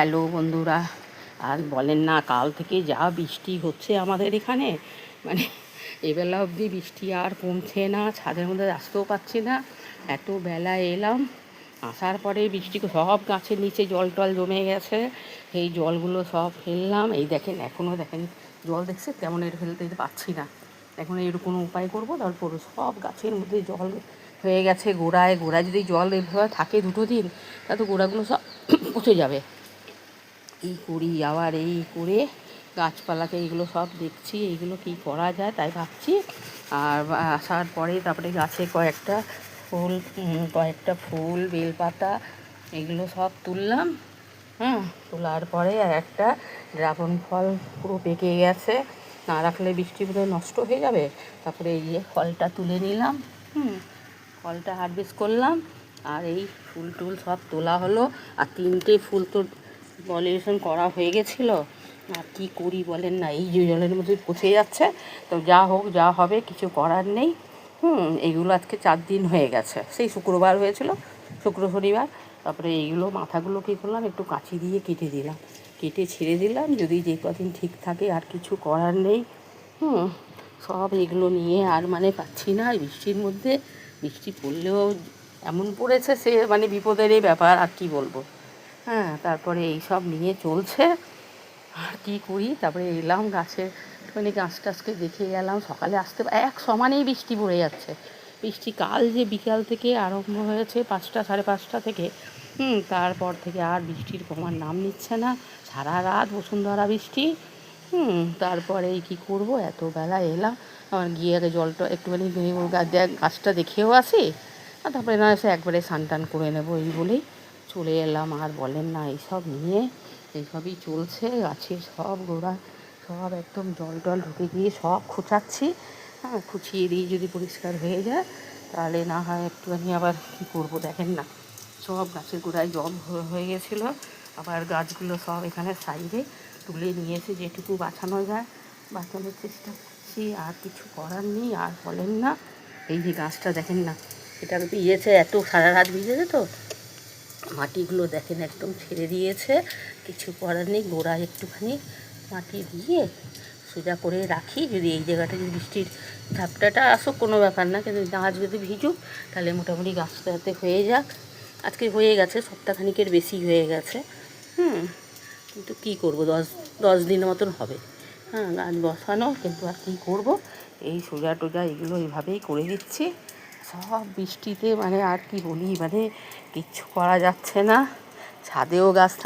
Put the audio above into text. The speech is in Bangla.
হ্যালো বন্ধুরা, আর বলেন না, কাল থেকে যা বৃষ্টি হচ্ছে আমাদের এখানে, মানে এবেলা অবধি বৃষ্টি আর কমছে না। ছাদের মধ্যে আসতেও পারছি না, এত বেলায় এলাম। আসার পরে বৃষ্টি সব গাছের নিচে জল টল জমে গেছে, এই জলগুলো সব ফেললাম। এই দেখেন, এখনও দেখেন জল দেখছে কেমন, এর ফেলতে পারছি না। এখন এর কোনো উপায় করবো, তারপর সব গাছের মধ্যে জল হয়ে গেছে। গোড়ায় গোড়ায় যদি জল এভাবে থাকে 2 দিন, তা তো গোড়াগুলো সব পচে যাবে। এই করি আবার, এই করে গাছপালাকে এইগুলো সব দেখছি, এইগুলো কি করা যায় তাই ভাবছি। আর আসার পরে তারপরে গাছে কয়েকটা ফুল বেলপাতা এগুলো সব তুললাম। হ্যাঁ, তোলার পরে আর একটা ড্রাগন ফল পুরো পেকে গেছে, না রাখলে বৃষ্টি বোধহয় নষ্ট হয়ে যাবে। তারপরে এই যে ফলটা তুলে নিলাম, ফলটা হারভেস্ট করলাম। আর এই ফুল টুল সব তোলা হলো। আর 3টে ফুল তো পলিনেশন করা হয়ে গেছিলো। আর কি করি বলেন না, এই যে জলের মধ্যে পচে যাচ্ছে। তো যা হোক, যা হবে, কিছু করার নেই। এইগুলো আজকে 4 দিন হয়ে গেছে, সেই শুক্রবার হয়েছিল, শুক্র শনিবার। তারপরে এইগুলো মাথাগুলো কী করলাম, একটু কাঁচি দিয়ে কেটে দিলাম, কেটে ছেড়ে দিলাম। যদি যে কদিন ঠিক থাকে, আর কিছু করার নেই। সব এগুলো নিয়ে আর মানে পাচ্ছি না বৃষ্টির মধ্যে। বৃষ্টি পড়লেও এমন পড়েছে, সে মানে বিপদেরই ব্যাপার, আর কি বলবো। তারপরে এই সব নিয়ে চলছে। আর কী করি, তারপরে এলাম গাছের, মানে গাছ টাছকে দেখে গেলাম। সকালে আসতে এক সমানেই বৃষ্টি পড়ে যাচ্ছে। বৃষ্টি কাল যে বিকাল থেকে আরম্ভ হয়েছে, 5টা সাড়ে 5টা থেকে, তারপর থেকে আর বৃষ্টির কমার নাম নিচ্ছে না। সারা রাত বসুন্ধরা বৃষ্টি। তারপরে কী করব, এত বেলা এলাম। আমার গিয়ে আগে জলটা একটুখানি গাছটা দেখেও আসি, আর তারপরে না এসে একবারে স্নান টান করে নেবো, এই বলেই চলে এলাম। আর বলেন না, এইসব নিয়ে এইসবই চলছে। গাছের সব গোড়া সব একদম জল টল ঢুকে গিয়ে সব খুঁচাচ্ছি। খুঁচিয়ে দিয়ে যদি পরিষ্কার হয়ে যায়, তাহলে না হয় একটুখানি। আবার কী করবো দেখেন না, সব গাছের গোড়ায় জল হয়ে গেছিলো। আবার গাছগুলো সব এখানে সাইডে তুলে নিয়েছে, যেটুকু বাঁচানো যায় বাঁচানোর চেষ্টা করছি। আর কিছু করার নেই। আর বলেন না, এই যে গাছটা দেখেন না, এটা ভিজেছে, এত সারা রাত ভিজেছে তো, মাটিগুলো দেখেন একদম ছেড়ে দিয়েছে। কিছু করার নেই, গোড়ায় একটুখানি মাটি দিয়ে সোজা করে রাখি। যদি এই জায়গাটা যদি বৃষ্টির ঝাপটাটা আসুক কোনো ব্যাপার না, কিন্তু গাছ যদি ভিজুক, তাহলে মোটামুটি গাছটাতে হয়ে যাক। আজকে হয়ে গেছে, সপ্তাহখানিকের বেশি হয়ে গেছে। কিন্তু কী করবো, 10 দিন মতন হবে গাছ বসানো। কিন্তু আর কী করবো, এই সোজা টোজা এগুলো এইভাবেই করে দিচ্ছি। সব বৃষ্টিতে মানে আর কি বলি, মানে কিচ্ছু করা যাচ্ছে না। ছাদেও গাছ